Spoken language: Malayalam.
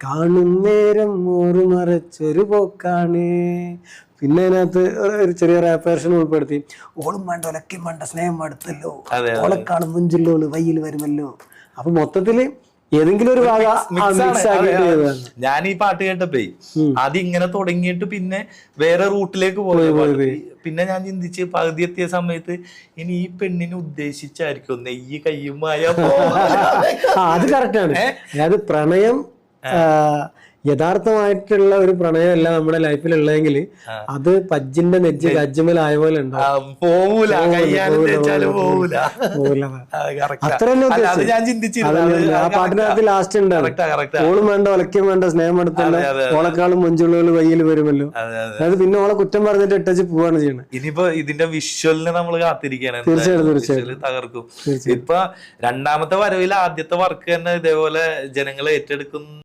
കാണും നേരം മോറ് മറച്ചൊരു പോക്കാണ്. പിന്നെ അതിനകത്ത് ഒരു ചെറിയ റാപ്പ് വേർഷൻ ഉൾപ്പെടുത്തി. ഓളും വേണ്ട ഒലക്കും വേണ്ട സ്നേഹം അടുത്തല്ലോ, ഓളക്കാളും മുഞ്ചുള്ളൂ വയ്യിൽ വരുമല്ലോ. അപ്പൊ മൊത്തത്തില് ഏതെങ്കിലും ഒരു ഞാൻ ഈ പാട്ട് കേട്ടപ്പോ അതിങ്ങനെ തുടങ്ങിയിട്ട് പിന്നെ വേറെ റൂട്ടിലേക്ക് പോയി. പിന്നെ ഞാൻ ചിന്തിച്ച് പകുതി എത്തിയ സമയത്ത് ഇനി ഈ പെണ്ണിനെ ഉദ്ദേശിച്ചായിരിക്കും നെയ്യ് കയ്യുമായ. അത് കറക്റ്റാണ്. അതായത് പ്രണയം യഥാർത്ഥമായിട്ടുള്ള ഒരു പ്രണയമല്ല നമ്മുടെ ലൈഫിൽ ഉള്ളതെങ്കിൽ അത് പജ്ജിന്റെ നെജ്ജ് ഗജ്ജമലായ പോലെ ഉണ്ടാവും. പോവൂല, ആ പാട്ടിനകത്ത് ലാസ്റ്റ് ഉണ്ടാവും ഓളും വേണ്ട ഒലക്കും വേണ്ട സ്നേഹം അടുത്തല്ല, ഓളക്കാളും മുഞ്ചുള്ളവര് വയ്യിൽ വരുമല്ലോ. അതായത് പിന്നെ ഓളെ കുറ്റം പറഞ്ഞിട്ട് ഇട്ടച്ച് പോവാണ് ചെയ്യണത്. ഇനിയിപ്പോ ഇതിന്റെ വിഷ്വലിന് നമ്മൾ കാത്തിരിക്കുകയാണ്. തീർച്ചയായിട്ടും തകർക്കും. ഇപ്പൊ രണ്ടാമത്തെ വരവിൽ ആദ്യത്തെ വർക്ക് തന്നെ ഇതേപോലെ ജനങ്ങൾ ഏറ്റെടുക്കും.